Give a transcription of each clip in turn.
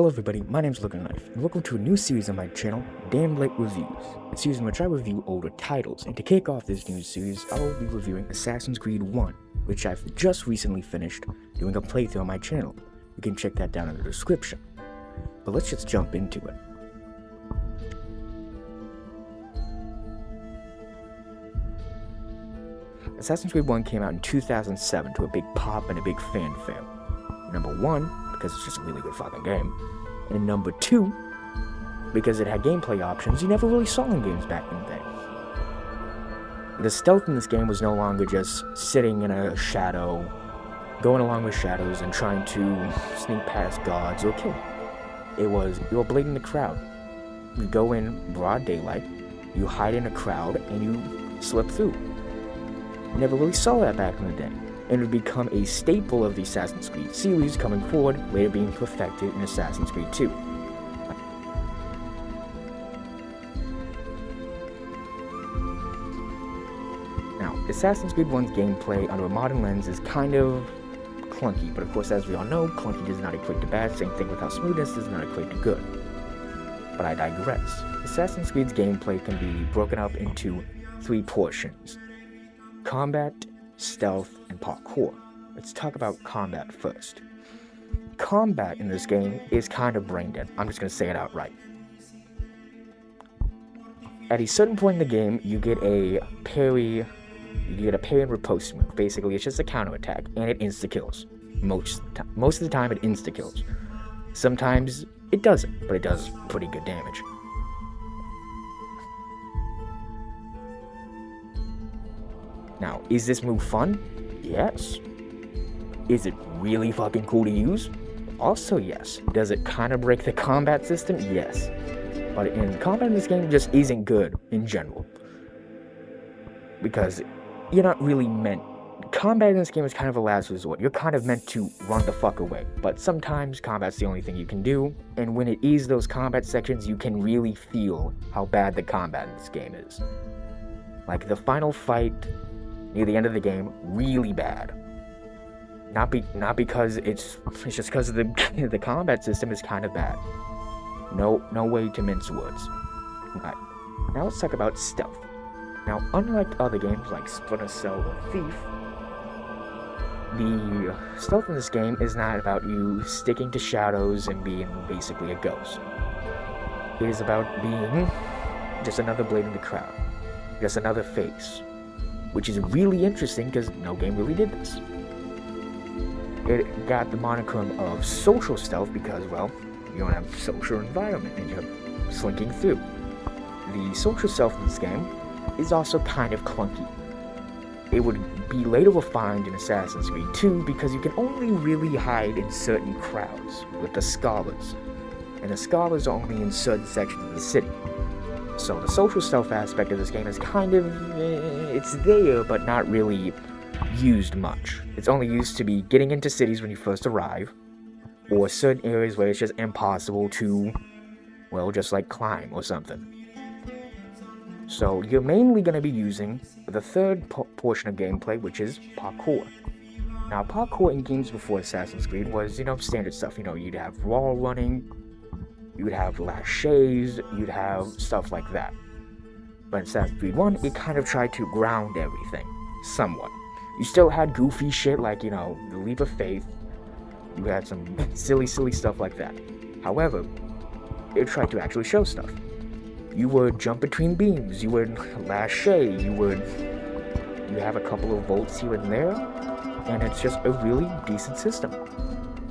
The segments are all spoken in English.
Hello everybody, my name is Logan Knife, and welcome to a new series on my channel, Damn Late Reviews, a series in which I review older titles, and to kick off this new series, I will be reviewing Assassin's Creed 1, which I've just recently finished doing a playthrough on my channel. You can check that down in the description. But let's just jump into it. Assassin's Creed 1 came out in 2007 to a big pop and a big fanfare. Number 1, because it's just a really good fucking game, and number 2, because it had gameplay options you never really saw in games back in the day. The stealth in this game was no longer just sitting in a shadow, going along with shadows and trying to sneak past guards or kill. It was, you're blading the crowd. You go in broad daylight, you hide in a crowd, and you slip through. You never really saw that back in the day, and it would become a staple of the Assassin's Creed series coming forward, later being perfected in Assassin's Creed 2. Now, Assassin's Creed 1's gameplay under a modern lens is kind of clunky, but of course, as we all know, clunky does not equate to bad, same thing with how smoothness does not equate to good. But I digress. Assassin's Creed's gameplay can be broken up into 3 portions: combat, stealth, and parkour. Let's talk about combat first. Combat in this game is kind of brain dead. I'm just going to say it outright. At a certain point in the game, you get a parry and riposte move. Basically, it's just a counterattack, and it insta-kills. Most of the time, it insta-kills. Sometimes it doesn't, but it does pretty good damage. Now, is this move fun? Yes. Is it really fucking cool to use? Also yes. Does it kind of break the combat system? Yes. But in combat in this game just isn't good in general. Because you're not really meant... Combat in this game is kind of a last resort. You're kind of meant to run the fuck away. But sometimes combat's the only thing you can do, and when it is those combat sections, you can really feel how bad the combat in this game is. Like the final fight near the end of the game, really bad. Not because it's just because of the combat system is kind of bad. No way to mince words. Right. Now let's talk about stealth. Now, unlike other games like Splinter Cell or Thief, the stealth in this game is not about you sticking to shadows and being basically a ghost. It is about being just another blade in the crowd, just another face. Which is really interesting because no game really did this. It got the monicum of social stealth because, well, you don't have social environment and you're slinking through. The social stealth in this game is also kind of clunky. It would be later refined in Assassin's Creed 2 because you can only really hide in certain crowds with the scholars, and the scholars are only in certain sections of the city. So the social stealth aspect of this game is kind of, it's there, but not really used much. It's only used to be getting into cities when you first arrive, or certain areas where it's just impossible to, well, just like climb or something. So you're mainly going to be using the third portion of gameplay, which is parkour. Now, parkour in games before Assassin's Creed was, standard stuff. You'd have wall running, you'd have laches, you'd have stuff like that. But in Assassin's Creed 1, it kind of tried to ground everything, somewhat. You still had goofy shit like, the leap of faith. You had some silly stuff like that. However, it tried to actually show stuff. You would jump between beams, you would lache, you have a couple of volts here and there, and it's just a really decent system.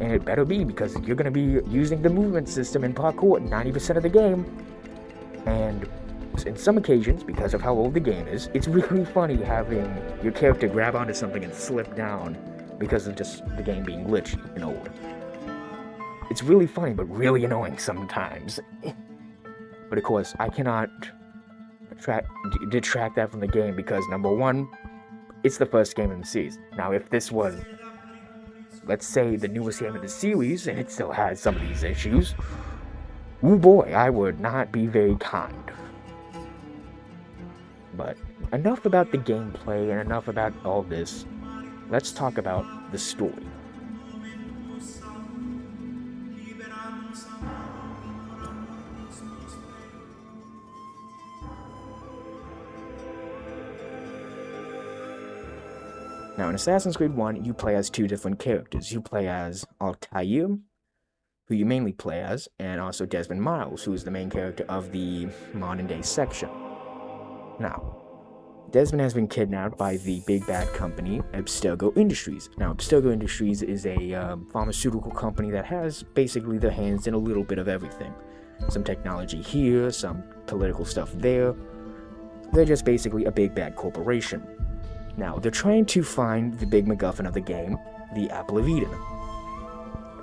And it better be, because you're going to be using the movement system in parkour 90% of the game. And in some occasions, because of how old the game is, it's really funny having your character grab onto something and slip down because of just the game being glitchy and old. It's really funny, but really annoying sometimes. But of course, I cannot detract that from the game because, number 1, it's the first game in the series. Now, if this was, let's say, the newest game of the series, and it still has some of these issues, oh boy, I would not be very kind. But enough about the gameplay and enough about all this. Let's talk about the story. Now, in Assassin's Creed 1, you play as two different characters. You play as Altair, who you mainly play as, and also Desmond Miles, who is the main character of the modern-day section. Now, Desmond has been kidnapped by the big bad company, Abstergo Industries. Now, Abstergo Industries is a pharmaceutical company that has basically their hands in a little bit of everything. Some technology here, some political stuff there. They're just basically a big bad corporation. Now, they're trying to find the big MacGuffin of the game, the Apple of Eden.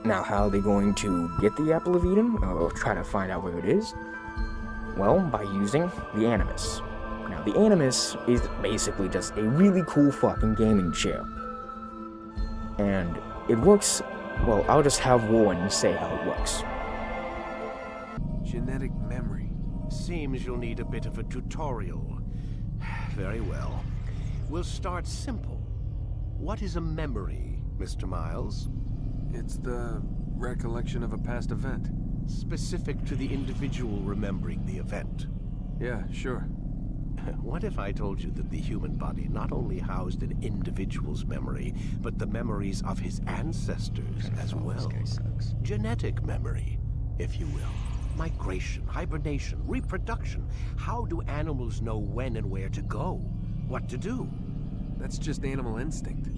Now, how are they going to get the Apple of Eden, or try to find out where it is? Well, by using the Animus. Now, the Animus is basically just a really cool fucking gaming chair. And it works, well, I'll just have Warren say how it works. Genetic memory. Seems you'll need a bit of a tutorial. Very well. We'll start simple. What is a memory, Mr. Miles? It's the recollection of a past event. Specific to the individual remembering the event. Yeah, sure. What if I told you that the human body not only housed an individual's memory, but the memories of his ancestors as well? Genetic memory, if you will. Migration, hibernation, reproduction. How do animals know when and where to go? What to do? That's just animal instinct.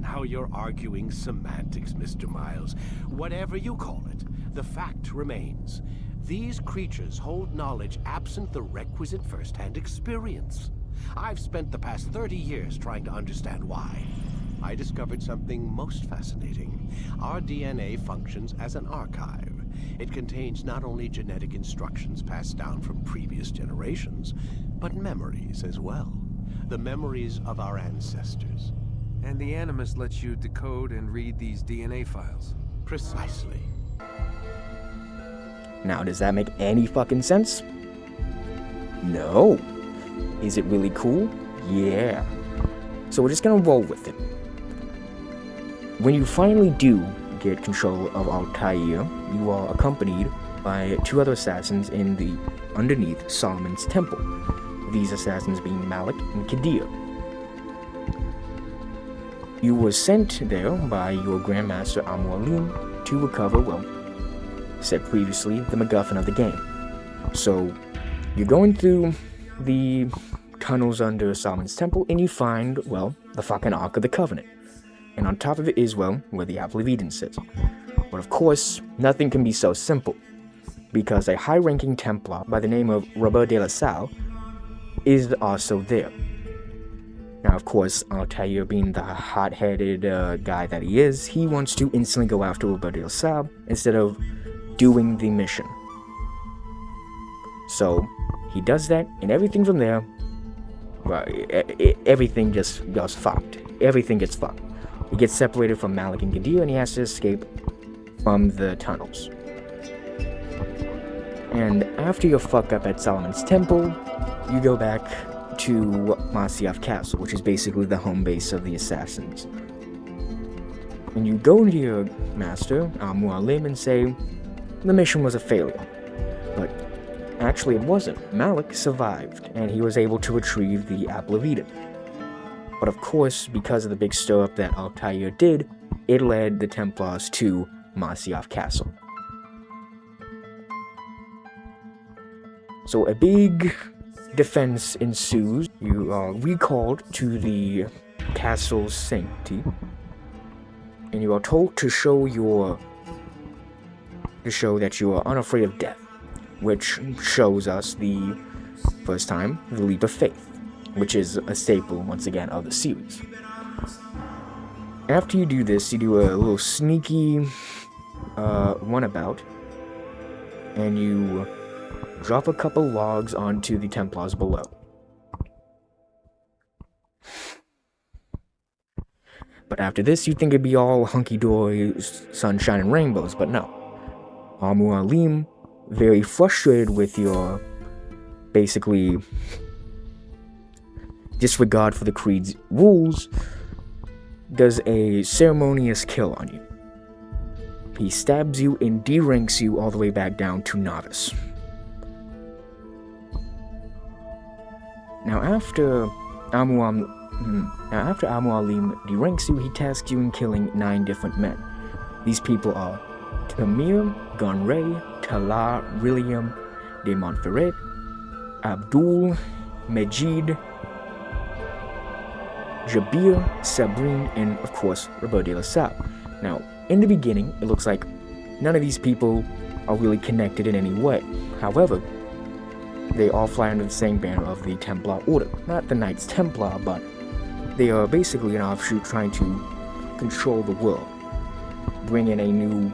Now you're arguing semantics, Mr. Miles. Whatever you call it, the fact remains. These creatures hold knowledge absent the requisite first-hand experience. I've spent the past 30 years trying to understand why. I discovered something most fascinating. Our DNA functions as an archive. It contains not only genetic instructions passed down from previous generations, but memories as well. The memories of our ancestors. And the Animus lets you decode and read these DNA files. Precisely. Now, does that make any fucking sense? No. Is it really cool? Yeah. So we're just gonna roll with it. When you finally do get control of Altair, you are accompanied by two other assassins underneath Solomon's Temple. These assassins being Malik and Kadir. You were sent there by your Grandmaster Al-Mualim to recover, well, said previously, the MacGuffin of the game. So, you're going through the tunnels under Solomon's Temple, and you find, well, the fucking Ark of the Covenant. And on top of it is, well, where the Apple of Eden sits. But of course, nothing can be so simple, because a high-ranking Templar by the name of Robert de la Salle is also there. Now, of course, Altair, being the hot-headed guy that he is, he wants to instantly go after Robert de la Salle instead of doing the mission. So, he does that, and everything from there, well, everything just goes fucked. Everything gets fucked. He gets separated from Malik and Kadir, and he has to escape from the tunnels. And after your fuck up at Solomon's Temple, you go back to Masyaf Castle, which is basically the home base of the assassins. And you go to your master, Al-Mualim, and say, the mission was a failure. But actually it wasn't. Malik survived, and he was able to retrieve the Apple of Eden. But of course, because of the big stir-up that Altair did, it led the Templars to Masyaf Castle. So a big defense ensues. You are recalled to the castle's sanctity, and you are told to show that you are unafraid of death, which shows us the first time the leap of faith, which is a staple once again of the series. After you do this, you do a little sneaky runabout, and you drop a couple logs onto the Templars below. But after this, you'd think it'd be all hunky-dory, sunshine and rainbows, but no. Al-Mualim, very frustrated with your, basically, disregard for the Creed's rules, does a ceremonious kill on you. He stabs you and de-ranks you all the way back down to novice. Now after Amu Alim de-ranks you, he tasks you in killing 9 different men. These people are Tamir, Gonray, Talar, William de Montferrat, Abdul, Majid, Jabir, Sabrine, and of course, Robert de la Salle. Now, in the beginning, it looks like none of these people are really connected in any way. However, they all fly under the same banner of the Templar Order. Not the Knights Templar, but they are basically an offshoot trying to control the world, bring in a new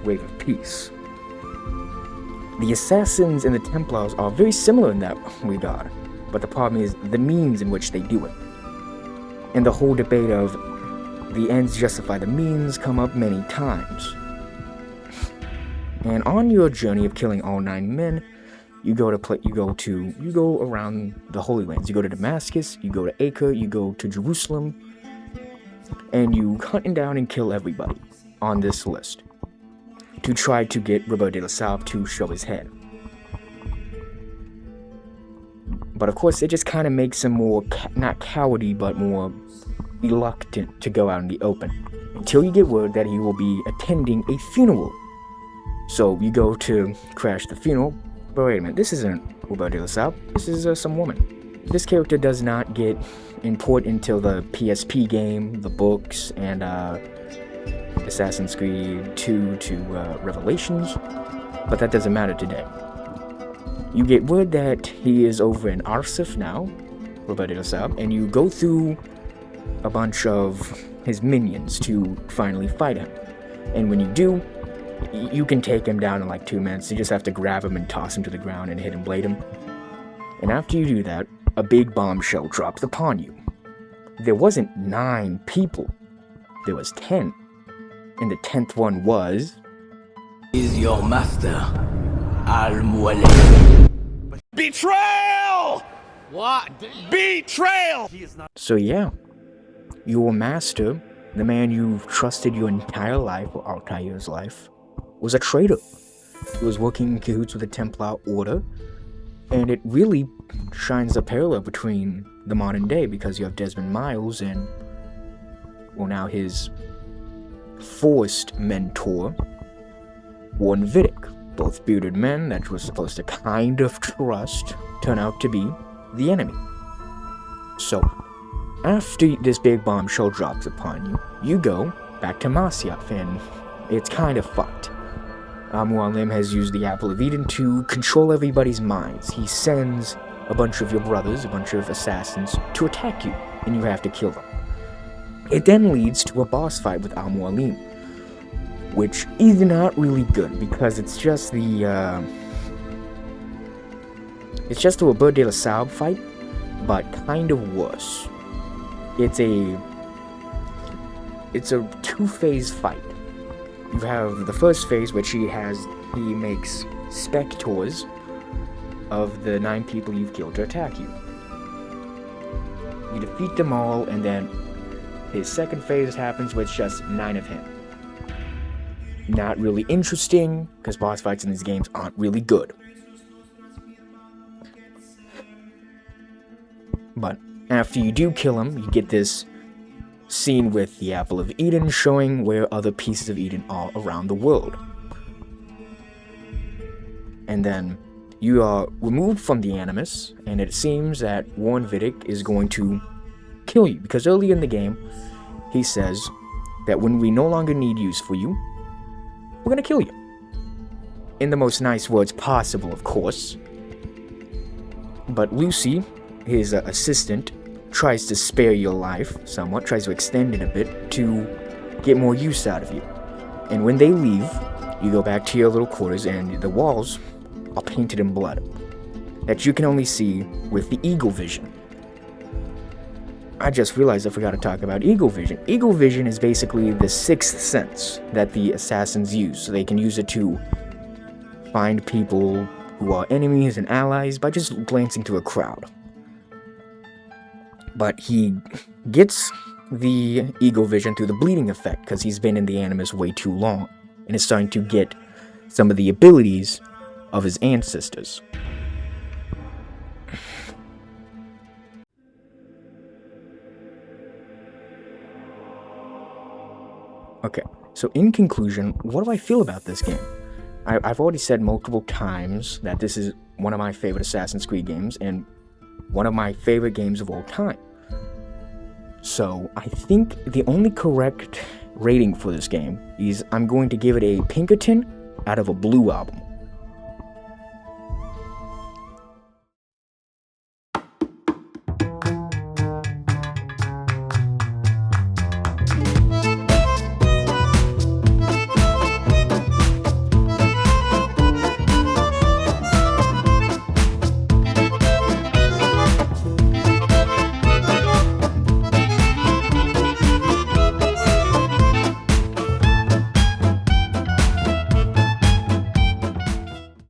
wave of peace. The Assassins and the Templars are very similar in that regard, but the problem is the means in which they do it. And the whole debate of the ends justify the means come up many times. And on your journey of killing all 9 men, you go around the Holy Lands. You go to Damascus, you go to Acre, you go to Jerusalem, and you hunt down and kill everybody on this list to try to get Robert de la Salle to show his head. But of course, it just kind of makes him more, not cowardly, but more reluctant to go out in the open, until you get word that he will be attending a funeral. So you go to crash the funeral, but wait a minute, this isn't Robert de la Salle, this is some woman. This character does not get important until the PSP game, the books, and Assassin's Creed 2 to Revelations, but that doesn't matter today. You get word that he is over in Arsuf now, Robert de la Salle, and you go through a bunch of his minions to finally fight him. And when you do, you can take him down in like 2 minutes. You just have to grab him and toss him to the ground and hit and blade him. And after you do that, a big bombshell drops upon you. There wasn't 9 people, there was 10. And the 10th one was... Is your master, Al-Mualim. Betrayal! What? Betrayal! So yeah, your master, the man you've trusted your entire life, or Altair's life, was a traitor. He was working in cahoots with the Templar Order, and it really shines a parallel between the modern day, because you have Desmond Miles and, well, now his forced mentor, Warren Vidic. Both bearded men that you were supposed to kind of trust turn out to be the enemy. So, after this big bombshell drops upon you, you go back to Masyaf, and it's kind of fucked. Al-Mualim has used the Apple of Eden to control everybody's minds. He sends a bunch of your brothers, a bunch of assassins, to attack you, and you have to kill them. It then leads to a boss fight with Al-Mualim, which is not really good, because it's just the Robert de la Salle fight, but kind of worse. It's a 2-phase fight. You have the first phase, which he makes specters of the 9 people you've killed to attack you. You defeat them all, and then his second phase happens with just 9 of him. Not really interesting, because boss fights in these games aren't really good. But after you do kill him, you get this scene with the Apple of Eden showing where other pieces of Eden are around the world. And then you are removed from the Animus, and it seems that Warren Vidic is going to kill you, because early in the game, he says that when we no longer need use for you, we're gonna kill you. In the most nice words possible, of course. But Lucy, his assistant, tries to spare your life somewhat, tries to extend it a bit to get more use out of you. And when they leave, you go back to your little quarters, and the walls are painted in blood that you can only see with the Eagle Vision. I just realized I forgot to talk about Eagle Vision. Eagle Vision is basically the 6th sense that the assassins use, so they can use it to find people who are enemies and allies by just glancing through a crowd. But he gets the Eagle Vision through the bleeding effect, because he's been in the Animus way too long. and is starting to get some of the abilities of his ancestors. Okay, so in conclusion, what do I feel about this game? I've already said multiple times that this is one of my favorite Assassin's Creed games and one of my favorite games of all time. So I think the only correct rating for this game is I'm going to give it a Pinkerton out of a Blue Album.